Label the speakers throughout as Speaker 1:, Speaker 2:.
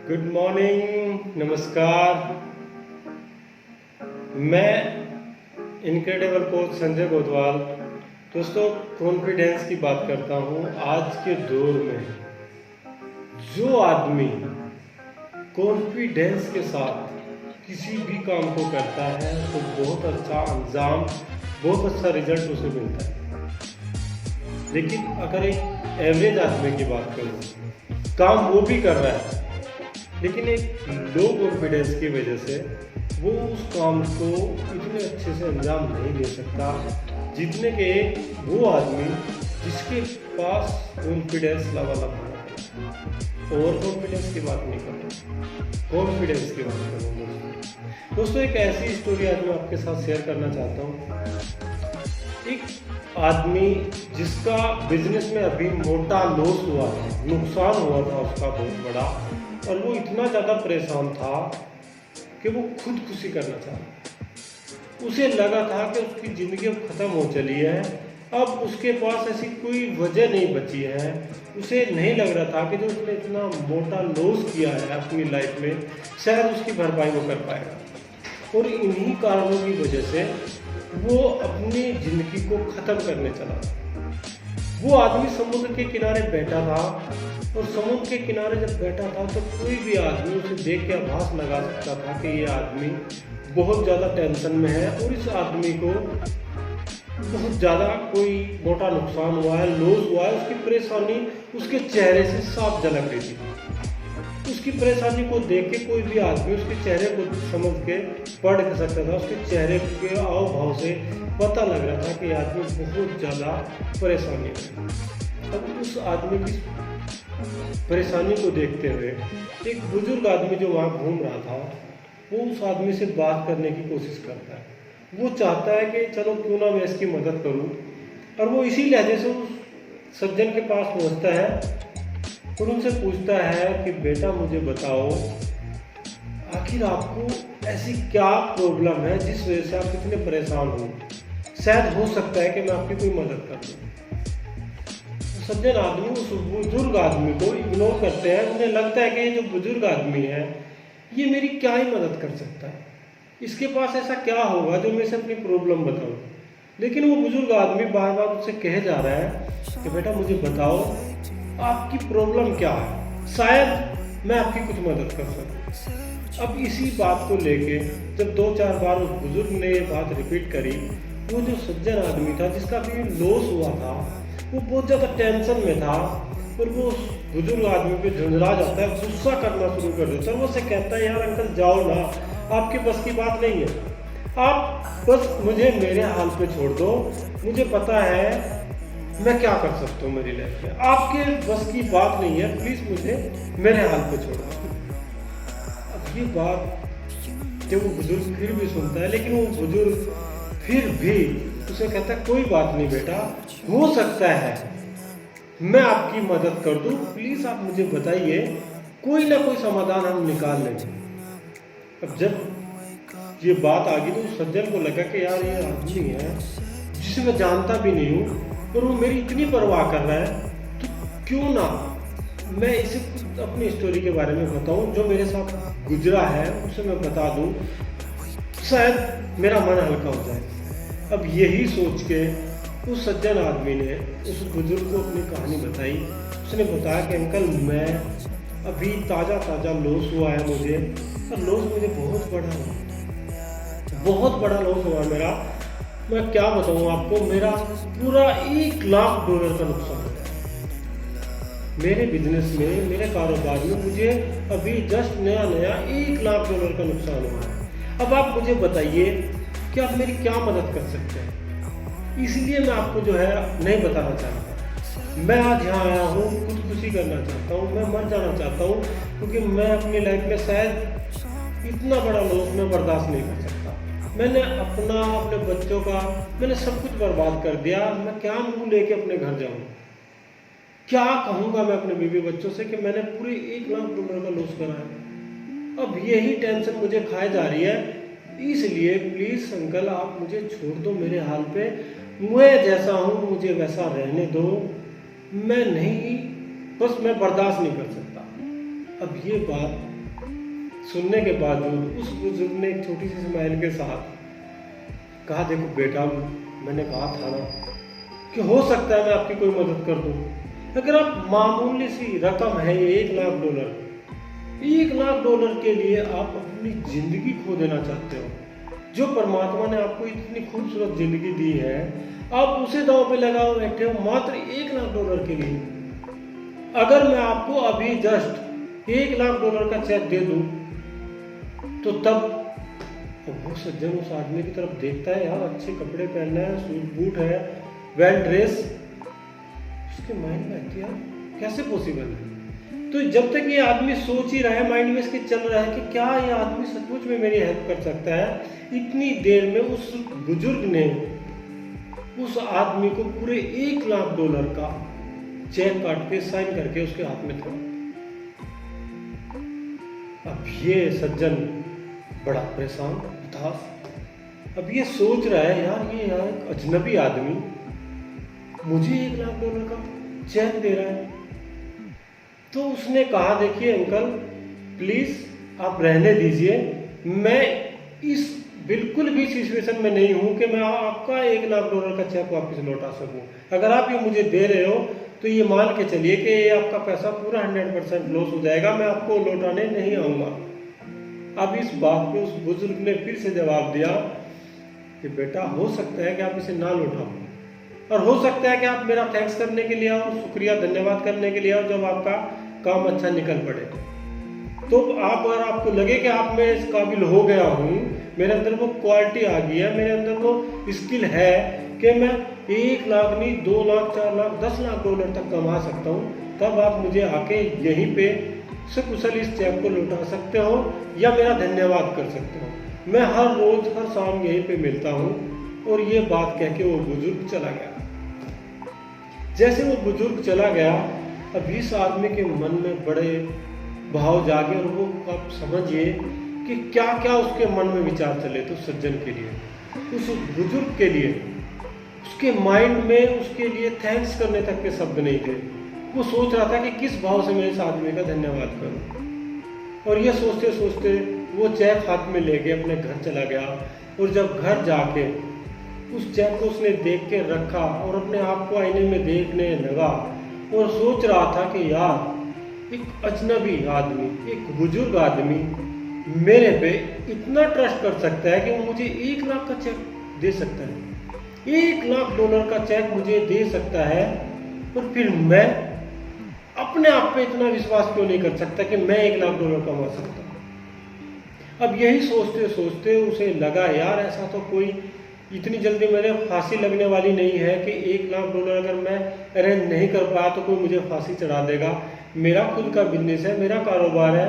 Speaker 1: Good morning, नमस्कार। मैं incredible coach Sanjay Gadwal दोस्तों कॉन्फिडेंस की बात करता हूँ। आज के दौर में जो आदमी कॉन्फिडेंस के साथ किसी भी काम को करता है तो बहुत अच्छा अंजाम, बहुत अच्छा रिजल्ट उसे मिलता है। लेकिन अगर एक एवरेज आदमी की बात करूँ, काम वो भी कर रहा है लेकिन एक लो कॉन्फिडेंस की वजह से वो उस काम को इतने अच्छे से अंजाम नहीं दे सकता जितने के वो आदमी जिसके पास कॉन्फिडेंस लेवल अप है। और कॉन्फिडेंस की बात नहीं कर रहा, कॉन्फिडेंस की बात कर रहा हूँ। दोस्तों एक ऐसी स्टोरी आज मैं आपके साथ शेयर करना चाहता हूँ। एक आदमी जिसका बिजनेस में अभी मोटा लॉस हुआ था, नुकसान हुआ था उसका बहुत बड़ा, और वो इतना ज़्यादा परेशान था कि वो खुदकुशी करना चाहा। उसे लगा था कि उसकी ज़िंदगी अब ख़त्म हो चली है, अब उसके पास ऐसी कोई वजह नहीं बची है। उसे नहीं लग रहा था कि जो उसने इतना मोटा लॉस किया है अपनी लाइफ में, शायद उसकी भरपाई वो कर पाएगा। और इन्हीं कारणों की वजह से वो अपनी ज़िंदगी को ख़त्म करने चला। वो आदमी समुद्र के किनारे बैठा था, और समुद्र के किनारे जब बैठा था तो कोई भी आदमी उसे देख के आभास लगा सकता था कि ये आदमी बहुत ज़्यादा टेंशन में है और इस आदमी को बहुत ज़्यादा कोई मोटा नुकसान हुआ है, लॉस हुआ है। उसकी परेशानी उसके चेहरे से साफ झलक रही थी। उसकी परेशानी को देख के कोई भी आदमी उसके चेहरे को समझ के पढ़ सकता था। उसके चेहरे के हाव भाव से पता लग रहा था कि ये आदमी बहुत ज़्यादा परेशानी में। अब उस आदमी की परेशानी को देखते हुए एक बुजुर्ग आदमी जो वहाँ घूम रहा था, वो उस आदमी से बात करने की कोशिश करता है। वो चाहता है कि चलो क्यों ना मैं इसकी मदद करूं, और वो इसी लहजे से उस सज्जन के पास पहुंचता है और उनसे पूछता है कि बेटा मुझे बताओ, आखिर आपको ऐसी क्या प्रॉब्लम है जिस वजह से आप इतने परेशान हो। शायद हो सकता है कि मैं आपकी कोई मदद कर दूँ। सज्जन आदमी उस बुजुर्ग आदमी को इग्नोर करते हैं। उन्हें लगता है कि ये जो बुजुर्ग आदमी है ये मेरी क्या ही मदद कर सकता है, इसके पास ऐसा क्या होगा जो मैं इसे अपनी प्रॉब्लम बताऊं। लेकिन वो बुजुर्ग आदमी बार बार उससे कहे जा रहा है कि बेटा मुझे बताओ आपकी प्रॉब्लम क्या है, शायद मैं आपकी कुछ मदद कर सकूं। अब इसी बात को लेके जब 2-4 बार उस बुजुर्ग ने ये बात रिपीट करी, वो जो सज्जन आदमी था जिसका भी लॉस हुआ था वो बहुत ज़्यादा टेंशन में था, और वो उस बुजुर्ग आदमी पे झुंझला जाता है, गुस्सा करना शुरू कर देता है। वो उसे कहता है यार अंकल जाओ ना, आपके बस की बात नहीं है, आप बस मुझे मेरे हाल पे छोड़ दो, मुझे पता है मैं क्या कर सकता हूँ मेरी लाइफ में, आपके बस की बात नहीं है, प्लीज़ मुझे मेरे हाल पे छोड़ दो। अब ये बात जब वो बुजुर्ग फिर भी सुनता है, लेकिन वो बुजुर्ग फिर भी उसे कहता है कोई बात नहीं बेटा, हो सकता है मैं आपकी मदद कर दूं, प्लीज आप मुझे बताइए, कोई ना कोई समाधान हम निकाल लेंगे। अब जब ये बात आ गई तो उस सज्जन को लगा कि यार ये आदमी है जिसे मैं जानता भी नहीं हूँ और वो मेरी इतनी परवाह कर रहा है, तो क्यों ना मैं इसे अपनी स्टोरी के बारे में बताऊं, जो मेरे साथ गुजरा है उसे मैं बता दूं, शायद मेरा मन हल्का हो जाए। अब यही सोच के उस सज्जन आदमी ने उस बुजुर्ग को अपनी कहानी बताई। उसने बताया कि अंकल मैं अभी ताज़ा लॉस हुआ है मुझे, और लॉस मुझे बहुत बड़ा हुआ, बहुत बड़ा लॉस हुआ मेरा। मैं क्या बताऊँ आपको, मेरा पूरा $1,00,000 का नुकसान हुआ मेरे बिजनेस में, मेरे कारोबार में। मुझे अभी जस्ट नया $1,00,000 का नुकसान हुआ है। अब आप मुझे बताइए कि आप मेरी क्या मदद कर सकते हैं। इसलिए मैं आपको जो है नहीं बताना चाहता। मैं आज यहाँ आया हूँ, खुदकुशी करना चाहता हूँ, मैं मर जाना चाहता हूँ, क्योंकि मैं अपनी लाइफ में शायद इतना बड़ा लॉस मैं बर्दाश्त नहीं कर सकता। मैंने अपना, अपने बच्चों का, मैंने सब कुछ बर्बाद कर दिया। मैं क्या मुँह लेके अपने घर जाऊँ, क्या कहूँगा मैं अपने बीवी बच्चों से कि मैंने पूरे $1,00,000 का लॉस करा है। अब यही टेंशन मुझे खाए जा रही है, इसलिए प्लीज़ अंकल आप मुझे छोड़ दो मेरे हाल पे, मैं जैसा हूँ मुझे वैसा रहने दो, मैं नहीं, बस मैं बर्दाश्त नहीं कर सकता। अब ये बात सुनने के बावजूद उस बुजुर्ग ने एक छोटी सी स्माइल के साथ कहा, देखो बेटा, मैंने कहा था ना कि हो सकता है मैं आपकी कोई मदद कर दूं। अगर आप मामूली सी रकम है ये $1,00,000, $1,00,000 के लिए आप अपनी जिंदगी खो देना चाहते हो, जो परमात्मा ने आपको इतनी खूबसूरत जिंदगी दी है, आप उसे दांव पे लगाओ बैठे हो मात्र $1,00,000 के लिए। अगर मैं आपको अभी जस्ट $1,00,000 का चेक दे दूं तो तब वो सज्जन उस आदमी की तरफ देखता है, यार अच्छे कपड़े पहनना है, सूट बूट है, वेल ड्रेस, उसके माइंड में आती है कैसे पॉसिबल है। तो जब तक ये आदमी सोच ही रहा है, माइंड में इसके चल रहा है कि क्या ये आदमी सचमुच में मेरी हेल्प कर सकता है, इतनी देर में उस बुजुर्ग ने उस आदमी को पूरे $1,00,000 का चेक काट के साइन करके उसके हाथ में था। अब ये सज्जन बड़ा परेशान, उदास, अब ये सोच रहा है, यार ये यार एक अजनबी आदमी मुझे $1,00,000 का चेक दे रहा है। तो उसने कहा, देखिए अंकल प्लीज आप रहने दीजिए, मैं इस बिल्कुल भी सिचुएशन में नहीं हूं कि मैं आपका $1,00,000 का चेक वापस लौटा सकूं। अगर आप ये मुझे दे रहे हो तो ये मान के चलिए कि ये आपका पैसा पूरा 100% लॉस हो जाएगा, मैं आपको लौटाने नहीं आऊंगा। अब इस बात पे उस बुजुर्ग ने फिर से जवाब दिया कि बेटा हो सकता है कि आप इसे ना लौटाओ, और हो सकता है कि आप मेरा थैंक्स करने के लिए आओ, शुक्रिया धन्यवाद करने के लिए आओ, जब आपका काम अच्छा निकल पड़े। तो आप अगर आपको लगे कि आप मैं इस काबिल हो गया हूँ, मेरे अंदर वो क्वालिटी आ गई है, मेरे अंदर वो स्किल है कि मैं 1,00,000 नहीं, 2,00,000, 4,00,000, $10,00,000 तक कमा सकता हूँ, तब आप मुझे आके यहीं पे सकुशल इस चेक को लौटा सकते हो या मेरा धन्यवाद कर सकते हो। मैं हर रोज हर शाम यहीं पे मिलता हूँ। और ये बात कह के वो बुजुर्ग चला गया। जैसे वो बुजुर्ग चला गया, अब इस आदमी के मन में बड़े भाव जागे, और वो आप समझिए कि क्या क्या उसके मन में विचार चले। तो सज्जन के लिए, उस बुजुर्ग के लिए, उसके माइंड में उसके लिए थैंक्स करने तक के शब्द नहीं थे। वो सोच रहा था कि किस भाव से मैं इस आदमी का धन्यवाद करूं। और ये सोचते सोचते वो चेक हाथ में लेके अपने घर चला गया। और जब घर जाके उस चेक को उसने देख के रखा और अपने आप को आईने में देखने लगा और सोच रहा था कि यार एक अजनबी आदमी, एक बुजुर्ग आदमी मेरे पे इतना ट्रस्ट कर सकता है कि वो मुझे $1,00,000 का चेक दे सकता है, $1,00,000 का चेक मुझे दे सकता है। और फिर मैं अपने आप पे इतना विश्वास क्यों नहीं कर सकता कि मैं $1,00,000 कमा सकता हूँ। अब यही सोचते सोचते उसे लगा, यार ऐसा तो कोई इतनी जल्दी मेरे फांसी लगने वाली नहीं है कि $1,00,000 अगर मैं अरेंज नहीं कर पाया तो कोई मुझे फांसी चढ़ा देगा। मेरा खुद का बिजनेस है, मेरा कारोबार है,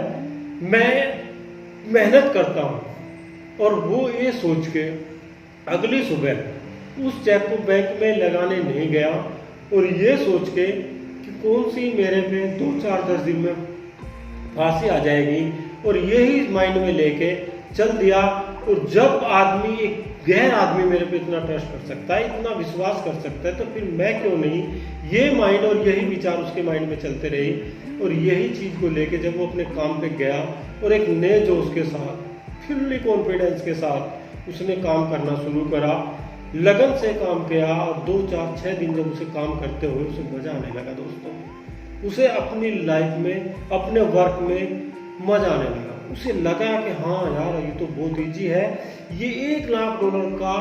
Speaker 1: मैं मेहनत करता हूँ। और वो ये सोच के अगली सुबह उस चेक को बैंक में लगाने नहीं गया, और ये सोच के कि कौन सी मेरे पे 2-4-10 दिन में फांसी आ जाएगी, और यही माइंड में लेके चल दिया। और जब आदमी, एक गैर आदमी मेरे पे इतना ट्रस्ट कर सकता है, इतना विश्वास कर सकता है, तो फिर मैं क्यों नहीं। ये माइंड और यही विचार उसके माइंड में चलते रहे। और यही चीज़ को लेके जब वो अपने काम पे गया और एक नए जोश के साथ, फुल्ली कॉन्फिडेंस के साथ उसने काम करना शुरू करा, लगन से काम किया। और 2-4-6 दिन जब उसे काम करते हुए उसे मजा आने लगा दोस्तों, उसे अपनी लाइफ में, अपने वर्क में मजा आने लगा। उसे लगा कि हाँ यार ये तो बहुत ईजी है, ये $1,00,000 का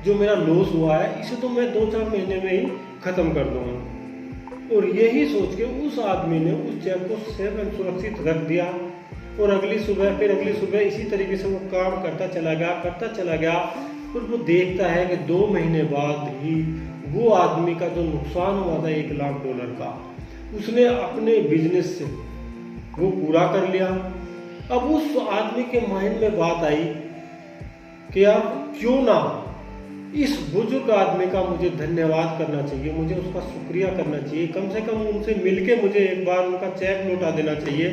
Speaker 1: जो मेरा लॉस हुआ है इसे तो मैं 2-4 महीने में ही खत्म कर दूंगा। और यही सोच के उस आदमी ने उस चेक को सेफ एंड सुरक्षित रख दिया। और अगली सुबह इसी तरीके से वो काम करता चला गया। और वो देखता है कि 2 महीने बाद ही वो आदमी का जो नुकसान हुआ था $1,00,000 का, उसने अपने बिजनेस से वो पूरा कर लिया। अब उस आदमी के माइंड में बात आई कि यार क्यों ना इस बुजुर्ग आदमी का मुझे धन्यवाद करना चाहिए, मुझे उसका शुक्रिया करना चाहिए, कम से कम उनसे मिलके मुझे एक बार उनका चेक लौटा देना चाहिए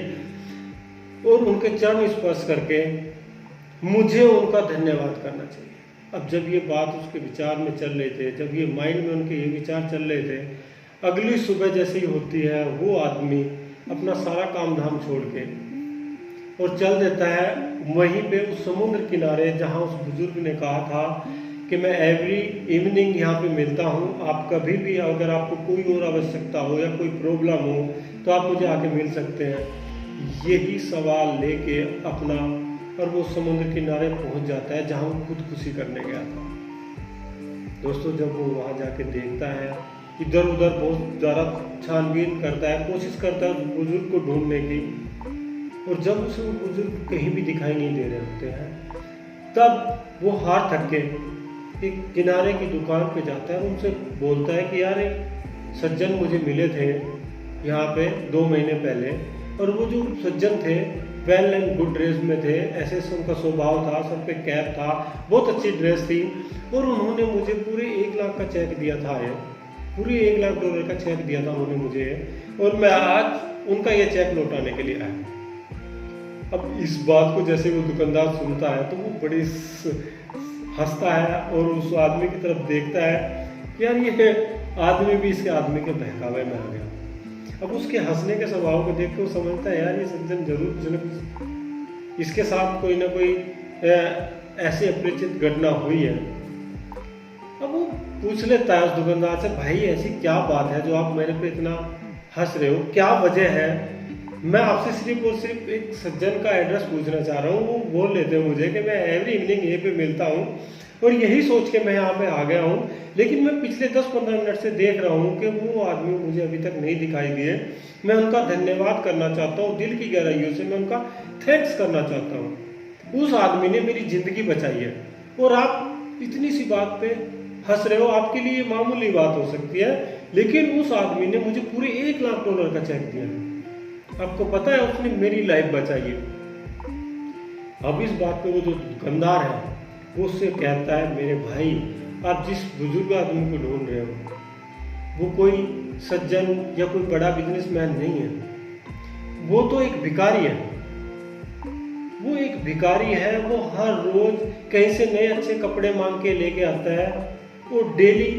Speaker 1: और उनके चरण स्पर्श करके मुझे उनका धन्यवाद करना चाहिए। अब जब ये बात उसके विचार में चल रहे थे, जब ये माइंड में उनके ये विचार चल रहे थे, अगली सुबह जैसे ही होती है वो आदमी अपना सारा काम धाम छोड़ के और चल देता है वहीं पे उस समुद्र किनारे जहाँ उस बुजुर्ग ने कहा था कि मैं एवरी इवनिंग यहाँ पे मिलता हूँ, आप कभी भी अगर आपको कोई और आवश्यकता हो या कोई प्रॉब्लम हो तो आप मुझे आके मिल सकते हैं। यही सवाल लेके अपना और वो समुद्र किनारे पहुँच जाता है जहाँ वो खुदकुशी करने गया था। दोस्तों, जब वो वहाँ जाके देखता है, इधर उधर बहुत ज़्यादा छानबीन करता है, कोशिश करता है उस बुजुर्ग को ढूंढने की, और जब उसे वो बुजुर्ग कहीं भी दिखाई नहीं दे रहे होते हैं, तब वो हार थक के एक किनारे की दुकान पे जाता है और उनसे बोलता है कि यार एक सज्जन मुझे मिले थे यहाँ पे 2 महीने पहले, और वो जो सज्जन थे वेल एंड गुड ड्रेस में थे, ऐसे उनका स्वभाव था, सर पे कैप था, बहुत अच्छी ड्रेस थी, और उन्होंने मुझे पूरे 1 लाख का चेक दिया था, पूरे $1 लाख का चेक दिया था उन्होंने मुझे, और मैं आज उनका ये चेक लौटाने के लिए आया। अब इस बात को जैसे वो दुकानदार सुनता है तो वो बड़ी हंसता है और उस आदमी की तरफ देखता है कि यार ये आदमी भी इसके आदमी के बहकावे में आ गया। अब उसके हंसने के स्वभाव को देख के वो समझता है यार ये सज्जन जरूर कुछ न कुछ इसके साथ कोई ना कोई ऐसी अपरिचित घटना हुई है। अब वो पूछ लेता है उस दुकानदार से, भाई ऐसी क्या बात है जो आप मेरे पे इतना हंस रहे हो, क्या वजह है? मैं आपसे सिर्फ और सिर्फ एक सज्जन का एड्रेस पूछना चाह रहा हूँ। वो बोल लेते हैं मुझे कि मैं एवरी इवनिंग यहीं पे मिलता हूँ और यही सोच के मैं यहाँ पे आ गया हूँ, लेकिन मैं पिछले 10-15 मिनट से देख रहा हूँ कि वो आदमी मुझे अभी तक नहीं दिखाई दिए। मैं उनका धन्यवाद करना चाहता हूँ, दिल की गहराइयों से मैं उनका थैंक्स करना चाहता हूँ। उस आदमी ने मेरी ज़िंदगी बचाई है और आप इतनी सी बात पे हंस रहे हो। आपके लिए मामूली बात हो सकती है, लेकिन उस आदमी ने मुझे पूरे $1 लाख का चेक दिया है। आपको पता है उसने मेरी लाइफ बचाई है। अब इस बात पे वो जो दुकानदार है वो उससे कहता है, मेरे भाई आप जिस बुजुर्ग आदमी को ढूंढ रहे हो वो कोई सज्जन या कोई बड़ा बिजनेसमैन नहीं है, वो तो एक भिखारी है। वो एक भिखारी है, वो हर रोज कहीं से नए अच्छे कपड़े मांग के लेके आता है। वो डेली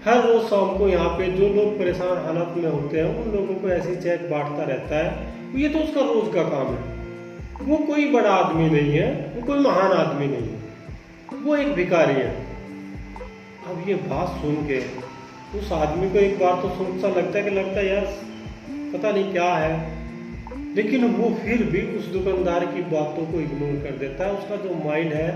Speaker 1: हर रोज शाम को यहाँ पे जो लोग परेशान हालत में होते हैं उन लोगों को ऐसे चेक बांटता रहता है। ये तो उसका रोज का काम है। वो कोई बड़ा आदमी नहीं है, वो कोई महान आदमी नहीं है, वो एक भिखारी है। अब ये बात सुन के उस आदमी को एक बार तो सोच सा लगता है यार पता नहीं क्या है, लेकिन वो फिर भी उस दुकानदार की बातों को इग्नोर कर देता है। उसका जो माइंड है,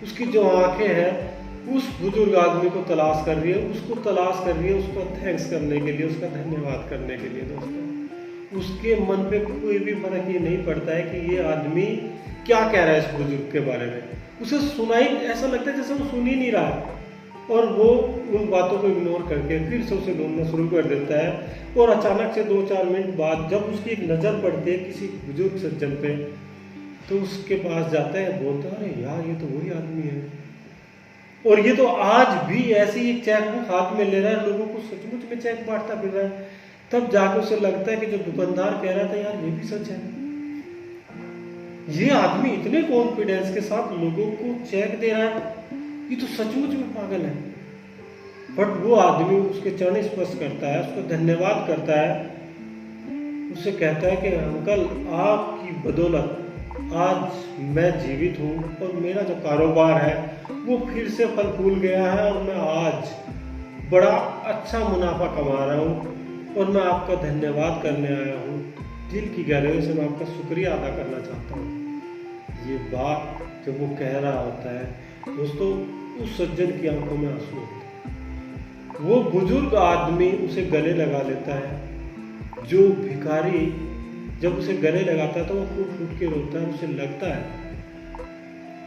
Speaker 1: उसकी जो आंखें हैं उस बुजुर्ग आदमी को तलाश कर रही है, उसको तलाश कर रही है, उसको थैंक्स करने के लिए, उसका धन्यवाद करने के लिए। दोस्तों, उसके मन पे कोई भी फर्क ये नहीं पड़ता है कि ये आदमी क्या कह रहा है इस बुजुर्ग के बारे में। उसे सुनाई ऐसा लगता है जैसे वो सुन ही नहीं रहा है, और वो उन बातों को इग्नोर करके फिर से उसे ढूंढना शुरू कर देता है। और अचानक से 2-4 मिनट बाद जब उसकी एक नज़र पड़ती है किसी बुजुर्ग सज्जन पे, तो उसके पास जाता है, बोलता है, अरे यार ये तो वही आदमी है, और ये तो आज भी ऐसे ही एक चेक बुक हाथ में ले रहा है, लोगों को सचमुच में चेक बांटता फिर रहा है। तब जाकर उसे लगता है कि जो दुकानदार कह रहा था यार ये भी सच है। ये आदमी इतने कॉन्फिडेंस के साथ लोगों को चेक दे रहा है, ये तो सचमुच में पागल है। बट वो आदमी उसके चरण स्पर्श करता है, उसको धन्यवाद करता है, उसे कहता है कि अंकल आपकी बदौलत आज मैं जीवित हूँ और मेरा जो कारोबार है वो फिर से फल फूल गया है और मैं आज बड़ा अच्छा मुनाफा कमा रहा हूँ और मैं आपका धन्यवाद करने आया हूँ। दिल की गहराइयों से मैं आपका शुक्रिया अदा करना चाहता हूँ। ये बात जब वो कह रहा होता है दोस्तों, उस सज्जन की आंखों में आंसू होते हैं। वो बुजुर्ग आदमी उसे गले लगा लेता है। जो भिखारी जब उसे गले लगाता है तो वो फूट फूट के रोता है। उसे लगता है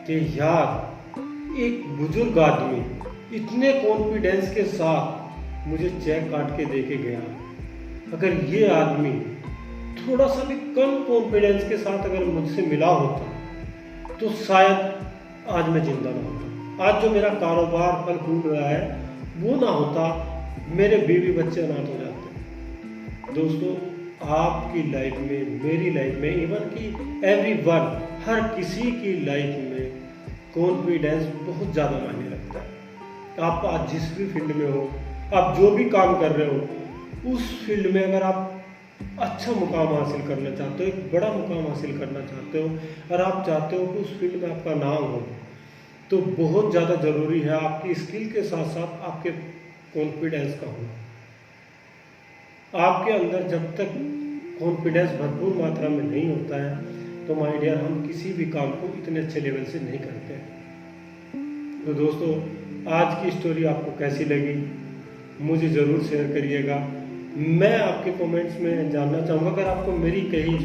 Speaker 1: कि यार एक बुजुर्ग आदमी इतने कॉन्फिडेंस के साथ मुझे चेक काट के दे के गया, अगर ये आदमी थोड़ा सा भी कम कॉन्फिडेंस के साथ अगर मुझसे मिला होता तो शायद आज मैं जिंदा ना होता। आज जो मेरा कारोबार फल फूल रहा है वो ना होता, मेरे बीवी बच्चे अनाथ हो जाते। दोस्तों, आपकी लाइफ में, मेरी लाइफ में, इवन की एवरीवन, हर किसी की लाइफ में कॉन्फिडेंस बहुत ज़्यादा मायने रखता है। आप आज जिस भी फील्ड में हो, आप जो भी काम कर रहे हो, उस फील्ड में अगर आप अच्छा मुकाम हासिल करना चाहते हो, एक बड़ा मुकाम हासिल करना चाहते हो, और आप चाहते हो कि उस फील्ड में आपका नाम हो, तो बहुत ज़्यादा ज़रूरी है आपकी स्किल के साथ साथ आपके कॉन्फिडेंस का होना। आपके अंदर जब तक कॉन्फिडेंस भरपूर मात्रा में नहीं होता है, तो माय डियर हम किसी भी काम को इतने अच्छे लेवल से नहीं करते हैं। तो दोस्तों, आज की स्टोरी आपको कैसी लगी मुझे ज़रूर शेयर करिएगा। मैं आपके कमेंट्स में जानना चाहूँगा, अगर आपको मेरी कही